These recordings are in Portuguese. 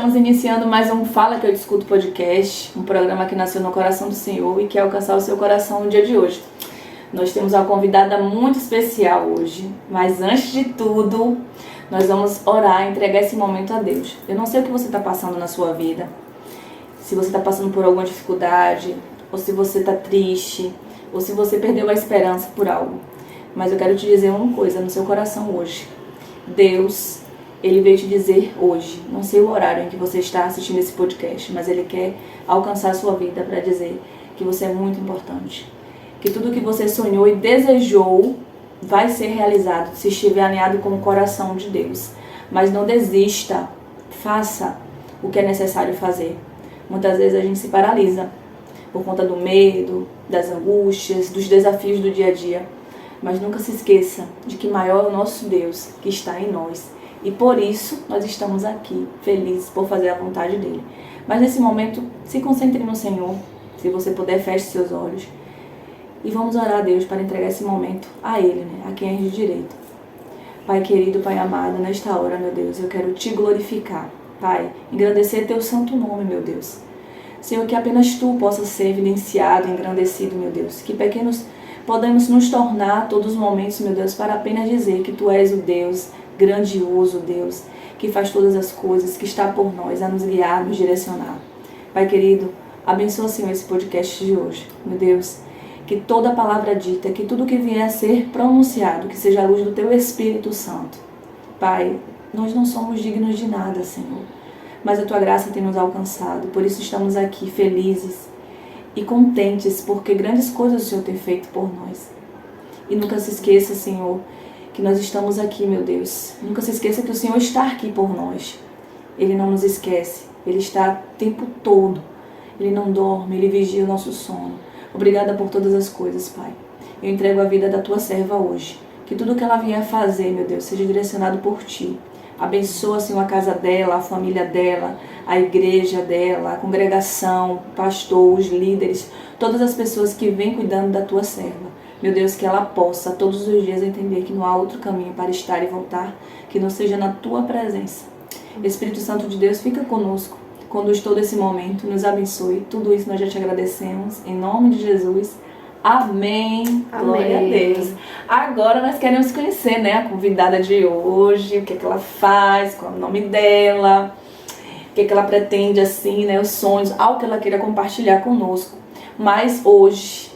Estamos iniciando mais um Fala Que Eu Discuto podcast, um programa que nasceu no coração do Senhor e quer alcançar o seu coração no dia de hoje. Nós temos uma convidada muito especial hoje, mas antes de tudo, nós vamos orar e entregar esse momento a Deus. Eu não sei o que você está passando na sua vida, se você está passando por alguma dificuldade, ou se você está triste, ou se você perdeu a esperança por algo. Mas eu quero te dizer uma coisa no seu coração hoje. Deus, Ele veio te dizer hoje, não sei o horário em que você está assistindo esse podcast, mas Ele quer alcançar a sua vida para dizer que você é muito importante. Que tudo que você sonhou e desejou vai ser realizado se estiver alinhado com o coração de Deus. Mas não desista, faça o que é necessário fazer. Muitas vezes a gente se paralisa por conta do medo, das angústias, dos desafios do dia a dia. Mas nunca se esqueça de que maior é o nosso Deus que está em nós. E por isso nós estamos aqui, felizes por fazer a vontade dEle. Mas nesse momento, se concentre no Senhor. Se você puder, feche seus olhos. E vamos orar a Deus para entregar esse momento a Ele, a quem é de direito. Pai querido, Pai amado, nesta hora, meu Deus, eu quero Te glorificar. Pai, engrandecer Teu santo nome, meu Deus. Senhor, que apenas Tu possa ser evidenciado, engrandecido, meu Deus. Que pequenos podemos nos tornar todos os momentos, meu Deus, para apenas dizer que Tu és o Deus grandioso, Deus, que faz todas as coisas, que está por nós, a nos guiar, nos direcionar. Pai querido, abençoa, Senhor, esse podcast de hoje. Meu Deus, que toda palavra dita, que tudo que vier a ser pronunciado, que seja a luz do Teu Espírito Santo. Pai, nós não somos dignos de nada, Senhor, mas a Tua graça tem nos alcançado, por isso estamos aqui felizes e contentes, porque grandes coisas o Senhor tem feito por nós. E nunca se esqueça, Senhor, que nós estamos aqui, meu Deus. Nunca se esqueça que o Senhor está aqui por nós. Ele não nos esquece, Ele está o tempo todo. Ele não dorme, Ele vigia o nosso sono. Obrigada por todas as coisas, Pai. Eu entrego a vida da Tua serva hoje. Que tudo que ela vier a fazer, meu Deus, seja direcionado por Ti. Abençoa, Senhor, a casa dela, a família dela, a igreja dela, a congregação, o pastor, os líderes, todas as pessoas que vêm cuidando da Tua serva. Meu Deus, que ela possa todos os dias entender que não há outro caminho para estar e voltar, que não seja na Tua presença. Espírito Santo de Deus, fica conosco. Conduz todo esse momento, nos abençoe. Tudo isso nós já Te agradecemos. Em nome de Jesus. Amém. Amém. Glória a Deus. Agora nós queremos conhecer, a convidada de hoje, o que ela faz, qual é o nome dela, o que ela pretende, assim, os sonhos, algo que ela queira compartilhar conosco. Mas hoje,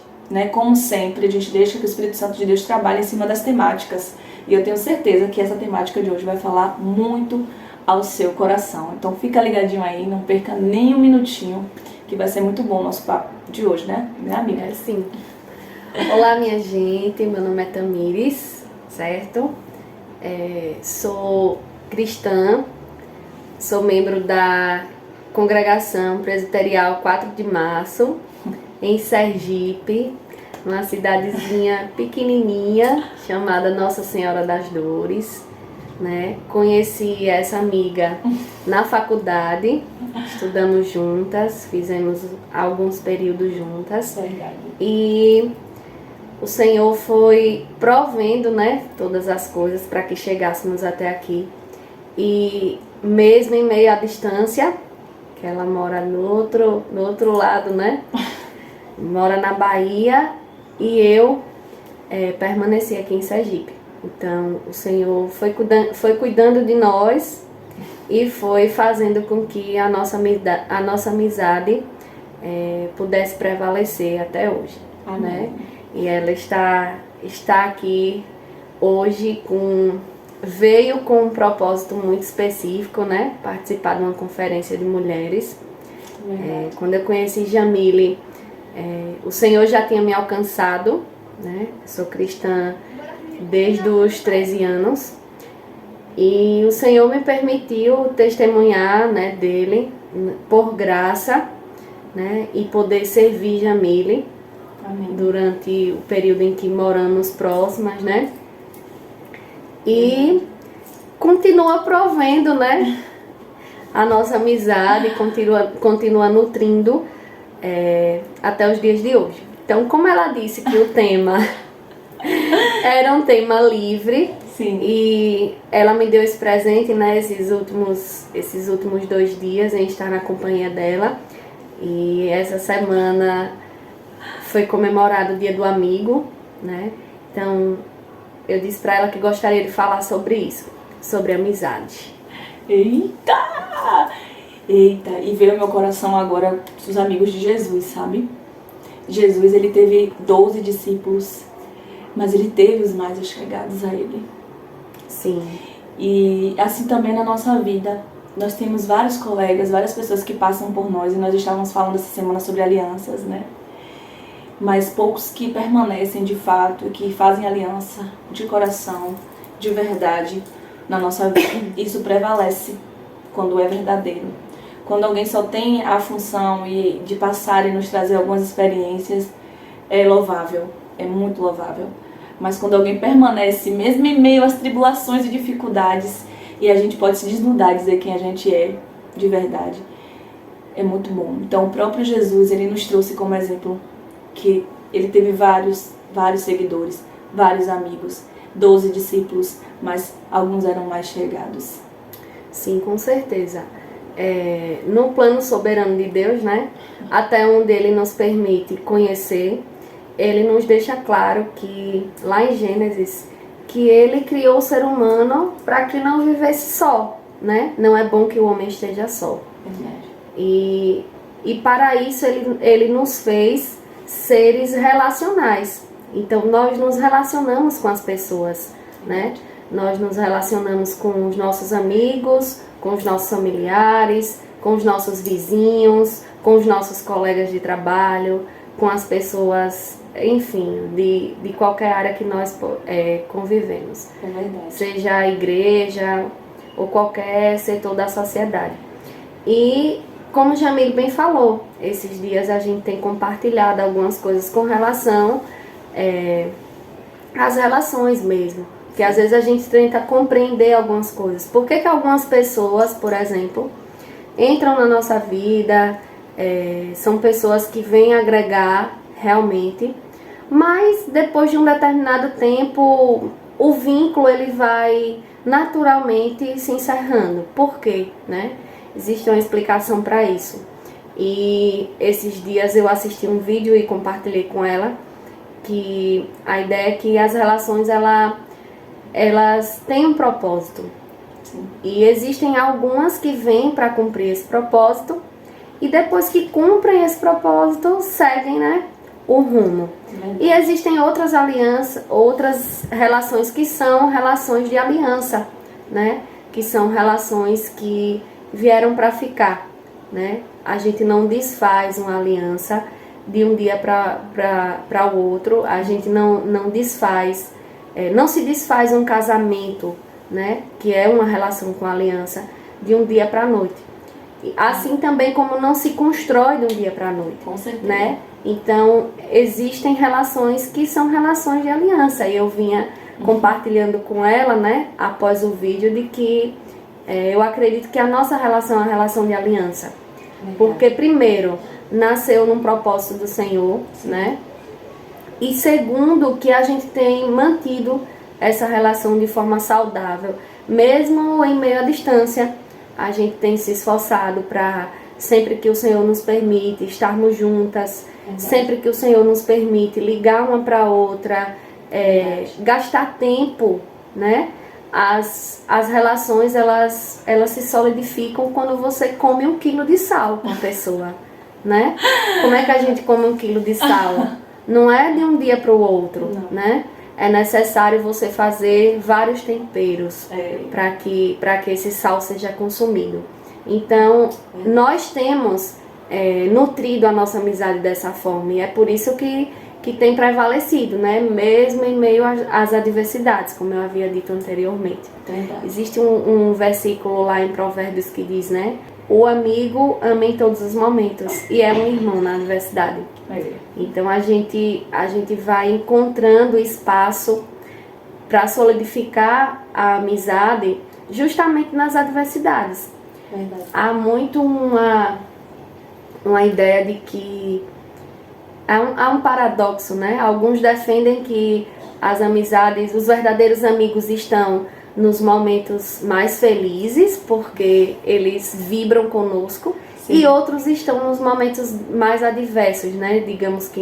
como sempre, a gente deixa que o Espírito Santo de Deus trabalhe em cima das temáticas. E eu tenho certeza que essa temática de hoje vai falar muito ao seu coração. Então fica ligadinho aí, não perca nem um minutinho, que vai ser muito bom o nosso papo de hoje, né amiga? É sim. Olá, minha gente, meu nome é Tamires, certo? Sou cristã, sou membro da Congregação Presbiterial 4 de Março, em Sergipe, uma cidadezinha pequenininha chamada Nossa Senhora das Dores. Conheci essa amiga na faculdade, estudamos juntas, fizemos alguns períodos juntas. Verdade. E o Senhor foi provendo, todas as coisas para que chegássemos até aqui. E mesmo em meio à distância, que ela mora no outro lado, mora na Bahia, e eu permaneci aqui em Sergipe. Então, o Senhor foi cuidando de nós e foi fazendo com que a nossa amizade pudesse prevalecer até hoje. E ela está aqui hoje, veio com um propósito muito específico, participar de uma conferência de mulheres. Quando eu conheci Jamile, o Senhor já tinha me alcançado, sou cristã desde os 13 anos, e o Senhor me permitiu testemunhar dele por graça, e poder servir Jamile. Amém. Durante o período em que moramos próximas, e continua provendo, a nossa amizade, continua nutrindo até os dias de hoje. Então, como ela disse que o tema era um tema livre, Sim. E ela me deu esse presente, né, esses últimos 2 dias em estar na companhia dela. E essa semana foi comemorado o Dia do Amigo, né? Então eu disse pra ela que gostaria de falar sobre isso, sobre amizade. Eita! Eita, e veio ao meu coração agora os amigos de Jesus, sabe? Jesus, ele teve 12 discípulos, mas ele teve os mais chegados a ele. Sim. E assim também na nossa vida, nós temos vários colegas, várias pessoas que passam por nós, e nós estávamos falando essa semana sobre alianças, né? Mas poucos que permanecem de fato, que fazem aliança de coração, de verdade na nossa vida. Isso prevalece quando é verdadeiro. Quando alguém só tem a função de passar e nos trazer algumas experiências, é louvável, é muito louvável. Mas quando alguém permanece, mesmo em meio às tribulações e dificuldades, e a gente pode se desnudar e dizer quem a gente é de verdade, é muito bom. Então o próprio Jesus, ele nos trouxe como exemplo que ele teve vários seguidores, vários amigos, 12 discípulos, mas alguns eram mais chegados. Sim, com certeza. No plano soberano de Deus, né, até onde ele nos permite conhecer, ele nos deixa claro que, lá em Gênesis, que ele criou o ser humano para que não vivesse só, né? Não é bom que o homem esteja só. Verdade. E para isso ele nos fez seres relacionais. Então nós nos relacionamos com as pessoas, né? Nós nos relacionamos com os nossos amigos, com os nossos familiares, com os nossos vizinhos, com os nossos colegas de trabalho, com as pessoas, enfim, de qualquer área que nós convivemos. É verdade. Seja a igreja ou qualquer setor da sociedade. E, como o Jamil bem falou, esses dias a gente tem compartilhado algumas coisas com relação às relações mesmo. Que às vezes a gente tenta compreender algumas coisas. Por que algumas pessoas, por exemplo, entram na nossa vida, são pessoas que vêm agregar realmente, mas depois de um determinado tempo, o vínculo ele vai naturalmente se encerrando. Por quê? Né? Existe uma explicação para isso. E esses dias eu assisti um vídeo e compartilhei com ela que a ideia é que as relações elas têm um propósito. Sim. E existem algumas que vêm para cumprir esse propósito e depois que cumprem esse propósito seguem, né, o rumo. E existem outras alianças, outras relações que são relações de aliança, né, que são relações que vieram para ficar, né? A gente não desfaz uma aliança de um dia para o outro, a gente não desfaz. Não se desfaz um casamento, né, que é uma relação com aliança, de um dia para a noite. Assim também como não se constrói de um dia para a noite. Com certeza. Né? Então, existem relações que são relações de aliança. E eu vinha compartilhando com ela, né, após o vídeo, de que eu acredito que a nossa relação é uma relação de aliança. Verdade. Porque, primeiro, nasceu num propósito do Senhor, né? E segundo, que a gente tem mantido essa relação de forma saudável, mesmo em meio à distância, a gente tem se esforçado para, sempre que o Senhor nos permite, estarmos juntas, sempre que o Senhor nos permite ligar uma para outra, gastar tempo, né? As relações, elas se solidificam quando você come 1 quilo de sal com a pessoa, né? Como é que a gente come 1 quilo de sal? Não é de um dia para o outro, né? É necessário você fazer vários temperos para que esse sal seja consumido. Então, nós temos nutrido a nossa amizade dessa forma. E é por isso que tem prevalecido, né? Mesmo em meio às adversidades, como eu havia dito anteriormente. Verdade. Existe um versículo lá em Provérbios que diz, né? O amigo ama em todos os momentos e é um irmão na adversidade. Então a gente vai encontrando espaço para solidificar a amizade justamente nas adversidades. Verdade. Há muito uma ideia de que há um paradoxo, né? Alguns defendem que as amizades, os verdadeiros amigos estão nos momentos mais felizes, porque eles vibram conosco. Sim. E outros estão nos momentos mais adversos, né? Digamos que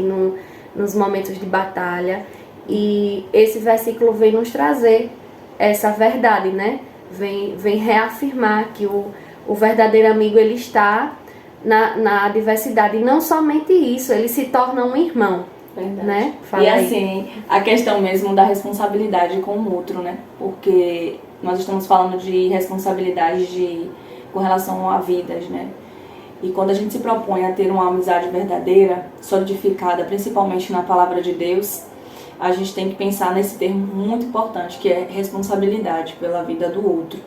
nos momentos de batalha. E esse versículo vem nos trazer essa verdade, né? Vem reafirmar que o verdadeiro amigo, ele está na adversidade. E não somente isso, ele se torna um irmão. Verdade. Né? E assim, a questão mesmo da responsabilidade com o outro, né? Porque nós estamos falando de responsabilidade com relação a vidas, né? E quando a gente se propõe a ter uma amizade verdadeira, solidificada, principalmente na palavra de Deus, a gente tem que pensar nesse termo muito importante, que é responsabilidade pela vida do outro.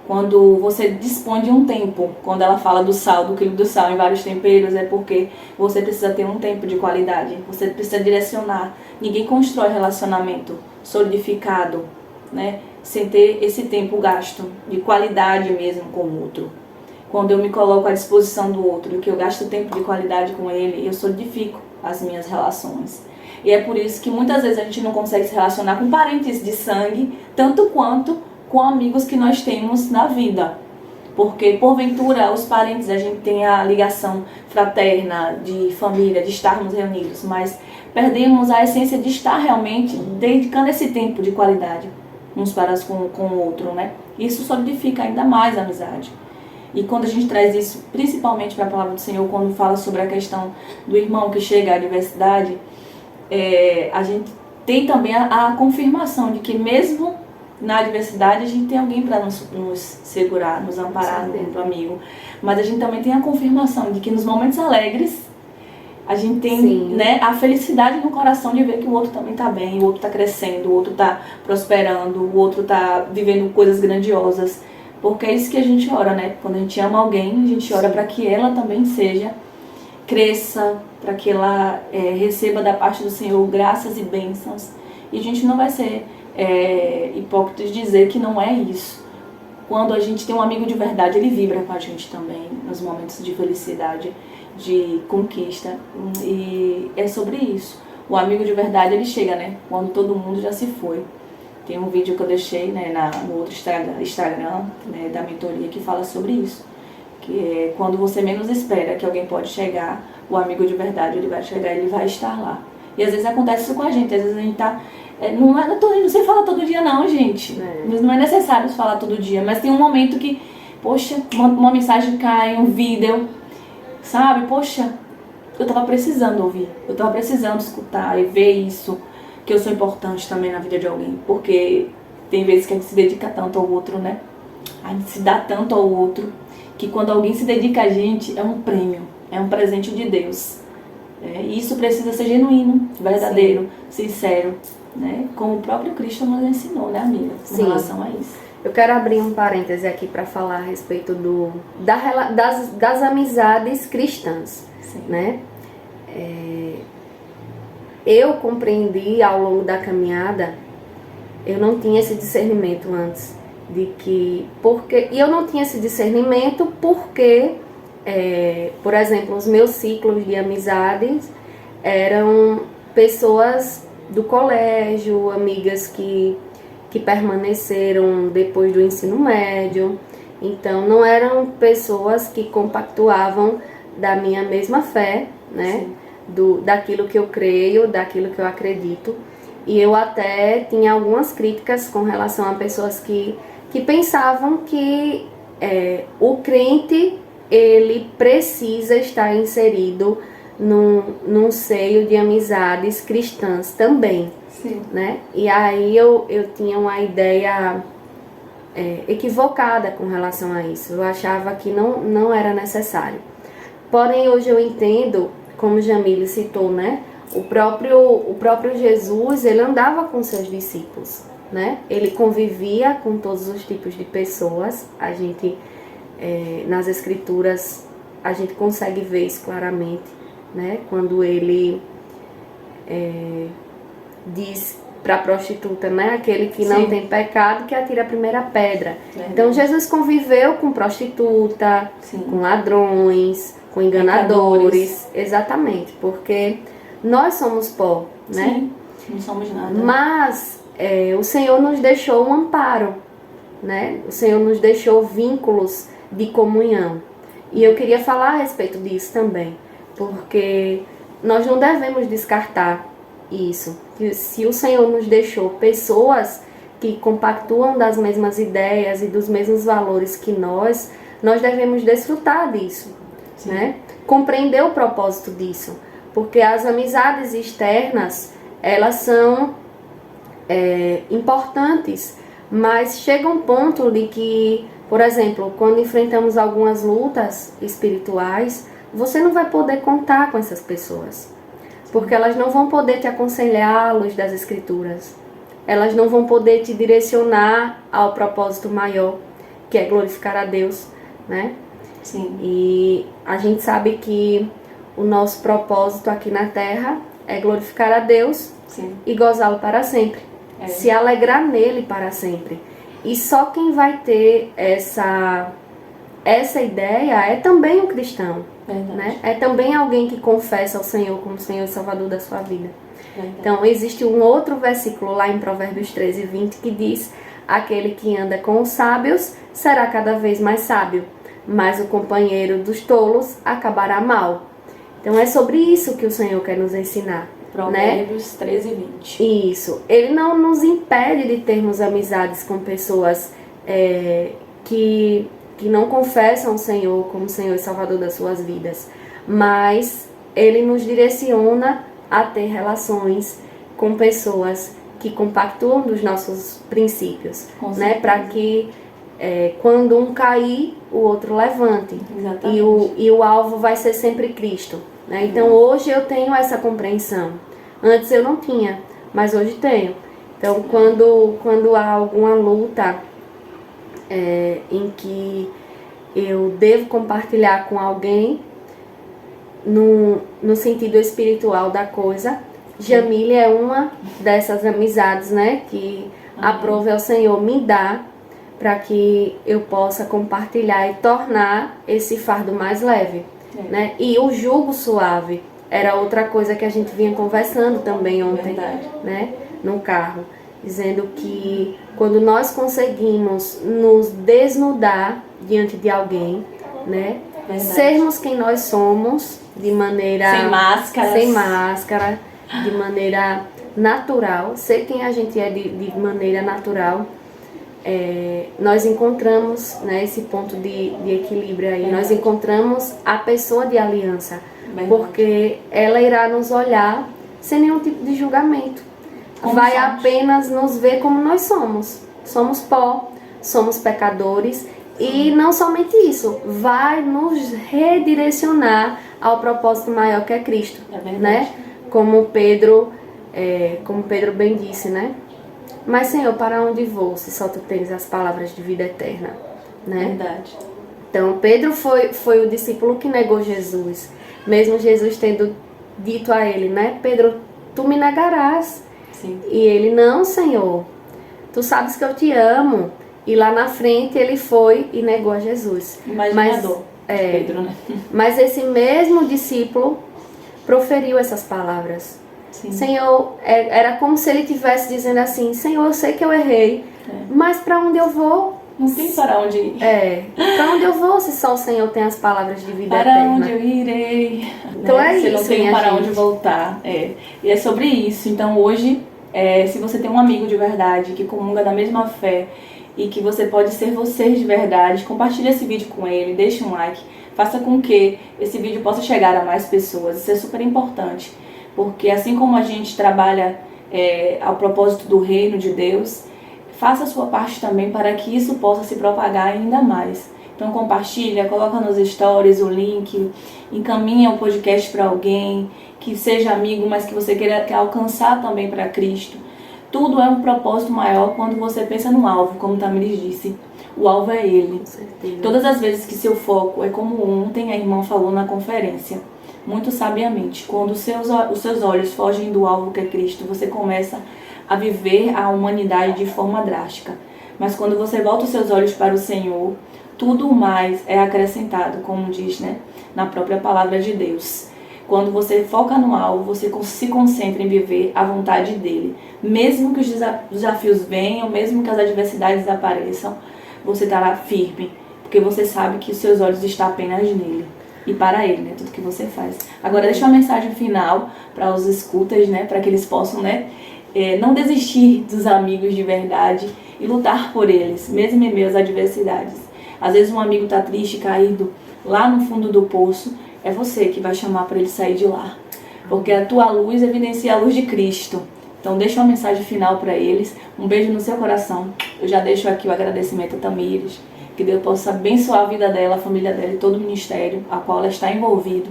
Quando você dispõe de um tempo, quando ela fala do sal, do quilo do sal em vários temperos, é porque você precisa ter um tempo de qualidade, você precisa direcionar. Ninguém constrói relacionamento solidificado, né, sem ter esse tempo gasto de qualidade mesmo com o outro. Quando eu me coloco à disposição do outro, que eu gasto tempo de qualidade com ele, eu solidifico as minhas relações. E é por isso que muitas vezes a gente não consegue se relacionar com parentes de sangue, tanto quanto com amigos que nós temos na vida. Porque, porventura, os parentes, a gente tem a ligação fraterna, de família, de estarmos reunidos, mas perdemos a essência de estar realmente dedicando esse tempo de qualidade uns para com o outro, né? Isso solidifica ainda mais a amizade. E quando a gente traz isso, principalmente para a palavra do Senhor, quando fala sobre a questão do irmão que chega à adversidade, a gente tem também a confirmação de que mesmo na adversidade a gente tem alguém para nos segurar, nos amparar do amigo. Mas a gente também tem a confirmação de que nos momentos alegres a gente tem, né, a felicidade no coração de ver que o outro também está bem, o outro está crescendo, o outro está prosperando, o outro está vivendo coisas grandiosas. Porque é isso que a gente ora, né? Quando a gente ama alguém, a gente ora para que ela também cresça, para que ela receba da parte do Senhor graças e bênçãos. E a gente não vai ser hipócrita de dizer que não é isso. Quando a gente tem um amigo de verdade, ele vibra com a gente também, nos momentos de felicidade, de conquista. E é sobre isso. O amigo de verdade, ele chega, né? Quando todo mundo já se foi. Tem um vídeo que eu deixei, né, no outro Instagram, né, da mentoria, que fala sobre isso. Que é quando você menos espera que alguém pode chegar, o amigo de verdade, ele vai chegar, ele vai estar lá. E às vezes acontece isso com a gente, às vezes a gente tá... Não sei falar todo dia não, gente. Mas não é necessário falar todo dia. Mas tem um momento que, poxa, uma mensagem cai, um vídeo, sabe? Poxa, eu tava precisando ouvir, eu tava precisando escutar e ver isso. Que eu sou importante também na vida de alguém, porque tem vezes que a gente se dedica tanto ao outro, né? A gente se dá tanto ao outro, que quando alguém se dedica a gente, é um prêmio, é um presente de Deus. E isso precisa ser genuíno, verdadeiro, sincero, né? Como o próprio Cristo nos ensinou, né, amiga? Com relação a isso. Eu quero abrir um parêntese aqui para falar a respeito das amizades cristãs, né? Eu compreendi ao longo da caminhada, eu não tinha esse discernimento antes, e eu não tinha esse discernimento porque, por exemplo, os meus ciclos de amizades eram pessoas do colégio, amigas que permaneceram depois do ensino médio, então não eram pessoas que compactuavam da minha mesma fé, né? Daquilo que eu creio, daquilo que eu acredito. E eu até tinha algumas críticas com relação a pessoas que pensavam que o crente, ele precisa estar inserido num seio de amizades cristãs também. Sim. Né? E aí eu tinha uma ideia equivocada com relação a isso. Eu achava que não era necessário. Porém, hoje eu entendo, como Jamile citou, né? O próprio Jesus, ele andava com seus discípulos, né? Ele convivia com todos os tipos de pessoas. A gente, nas escrituras, a gente consegue ver isso claramente, né? Quando ele diz para a prostituta, né? Aquele que não tem pecado, que atira a primeira pedra. Então, Jesus conviveu com prostituta, com ladrões, com enganadores. Exatamente, porque nós somos pó, né? Não somos nada. Mas o Senhor nos deixou um amparo, né? O Senhor nos deixou vínculos de comunhão. E eu queria falar a respeito disso também, porque nós não devemos descartar isso. Se o Senhor nos deixou pessoas que compactuam das mesmas ideias e dos mesmos valores que nós devemos desfrutar disso, né? Compreender o propósito disso, porque as amizades externas, elas são importantes, mas chega um ponto de que, por exemplo, quando enfrentamos algumas lutas espirituais, você não vai poder contar com essas pessoas, porque elas não vão poder te aconselhar à luz das Escrituras. Elas não vão poder te direcionar ao propósito maior, que é glorificar a Deus, né? Sim. E a gente sabe que o nosso propósito aqui na Terra é glorificar a Deus. Sim. E gozá-lo para sempre. Se alegrar nele para sempre. E só quem vai ter essa ideia é também um cristão. Né? É também alguém que confessa ao Senhor como Senhor e Salvador da sua vida. Verdade. Então, existe um outro versículo lá em Provérbios 13:20 que diz: aquele que anda com os sábios será cada vez mais sábio, mas o companheiro dos tolos acabará mal. Então, é sobre isso que o Senhor quer nos ensinar. Provérbios 13:20. Isso. Ele não nos impede de termos amizades com pessoas que não confessam o Senhor como Senhor e Salvador das suas vidas, mas Ele nos direciona a ter relações com pessoas que compactuam dos nossos princípios, né? Para que quando um cair, o outro levante. Exatamente. E o alvo vai ser sempre Cristo, né? Então hoje eu tenho essa compreensão. Antes eu não tinha, mas hoje tenho. Então quando há alguma luta em que eu devo compartilhar com alguém no sentido espiritual da coisa, Jamile é uma dessas amizades, né, que aprove ao Senhor me dar para que eu possa compartilhar e tornar esse fardo mais leve, né? E o jugo suave era outra coisa que a gente vinha conversando também ontem, né, no carro, dizendo que quando nós conseguimos nos desnudar diante de alguém, né, sermos quem nós somos de maneira sem máscara, de maneira natural, ser quem a gente é de maneira natural, nós encontramos, né, esse ponto de equilíbrio aí. Nós encontramos a pessoa de aliança, porque ela irá nos olhar sem nenhum tipo de julgamento. Vai apenas nos ver como nós somos. Somos pó, somos pecadores. E não somente isso, vai nos redirecionar ao propósito maior que é Cristo, né? Como Pedro bem disse, né? Mas Senhor, para onde vou se só Tu tens as palavras de vida eterna, né? Verdade. Então Pedro foi o discípulo que negou Jesus, mesmo Jesus tendo dito a ele, né? Pedro, Tu me negarás. Sim. E ele, não, Senhor, Tu sabes que eu te amo. E lá na frente ele foi e negou a Jesus. Imaginador, Pedro, né? Mas esse mesmo discípulo proferiu essas palavras. Sim. Senhor, era como se ele estivesse dizendo assim: Senhor, eu sei que eu errei, mas para onde eu vou? Não tem para onde ir. Para onde eu vou se só o Senhor tem as palavras de vida eterna? Para onde eu irei? Então Você isso, não tem minha para gente. onde voltar. E é sobre isso. Então hoje, se você tem um amigo de verdade que comunga da mesma fé e que você pode ser você de verdade, compartilhe esse vídeo com ele, deixe um like, faça com que esse vídeo possa chegar a mais pessoas. Isso é super importante, porque assim como a gente trabalha ao propósito do reino de Deus, faça a sua parte também para que isso possa se propagar ainda mais. Então compartilha, coloca nos stories o link, encaminha o podcast para alguém que seja amigo, mas que você quer alcançar também para Cristo. Tudo é um propósito maior quando você pensa no alvo, como Tamiris disse. O alvo é Ele. Com certeza. Todas as vezes que seu foco é como ontem a irmã falou na conferência, muito sabiamente, quando os seus olhos fogem do alvo que é Cristo, você começa a viver a humanidade de forma drástica. Mas quando você volta os seus olhos para o Senhor, tudo mais é acrescentado, como diz, né, na própria palavra de Deus. Quando você foca no alvo, você se concentra em viver a vontade dele. Mesmo que os desafios venham, mesmo que as adversidades apareçam, você estará firme, porque você sabe que os seus olhos estão apenas nele e para ele, né? Tudo que você faz. Agora deixa uma mensagem final para os escutas, né? Para que eles possam, né? Não desistir dos amigos de verdade e lutar por eles, mesmo em meio às adversidades. Às vezes um amigo está triste, caído lá no fundo do poço, é você que vai chamar para ele sair de lá, porque a tua luz evidencia a luz de Cristo. Então deixa uma mensagem final para eles, um beijo no seu coração. Eu já deixo aqui o agradecimento a Tamires, que Deus possa abençoar a vida dela, a família dela e todo o ministério a qual ela está envolvida.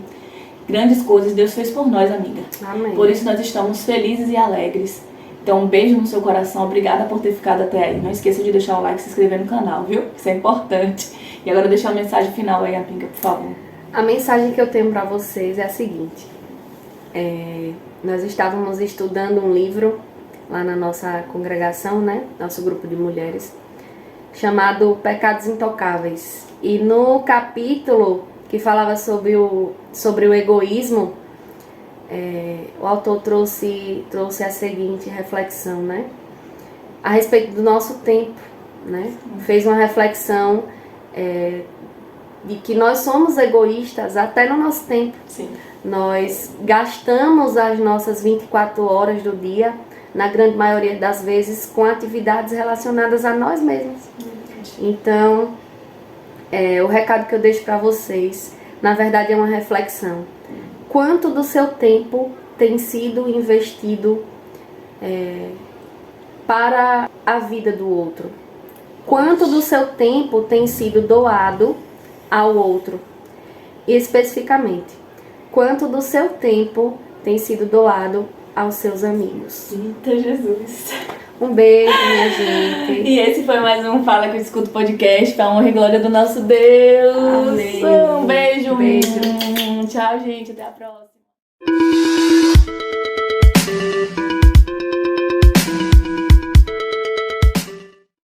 Grandes coisas Deus fez por nós, amiga. Amém. Por isso nós estamos felizes e alegres. Então um beijo no seu coração, obrigada por ter ficado até aí. Não esqueça de deixar o like e se inscrever no canal, viu? Isso é importante. E agora deixa uma mensagem final aí, amiga, por favor. A mensagem que eu tenho para vocês é a seguinte. Nós estávamos estudando um livro lá na nossa congregação, né? Nosso grupo de mulheres, chamado Pecados Intocáveis. E no capítulo que falava sobre o egoísmo, o autor trouxe a seguinte reflexão, né? A respeito do nosso tempo, né? Fez uma reflexão de que nós somos egoístas até no nosso tempo. Sim. Nós gastamos as nossas 24 horas do dia, na grande maioria das vezes, com atividades relacionadas a nós mesmos. Então, o recado que eu deixo para vocês, na verdade, é uma reflexão. Quanto do seu tempo tem sido investido para a vida do outro? Quanto do seu tempo tem sido doado ao outro? E especificamente, quanto do seu tempo tem sido doado aos seus amigos? Eita Jesus! Um beijo, minha gente. E esse foi mais um Fala que eu escuto podcast, para a honra e glória do nosso Deus. Amém. Um beijo. Beijo. Tchau, gente. Até a próxima.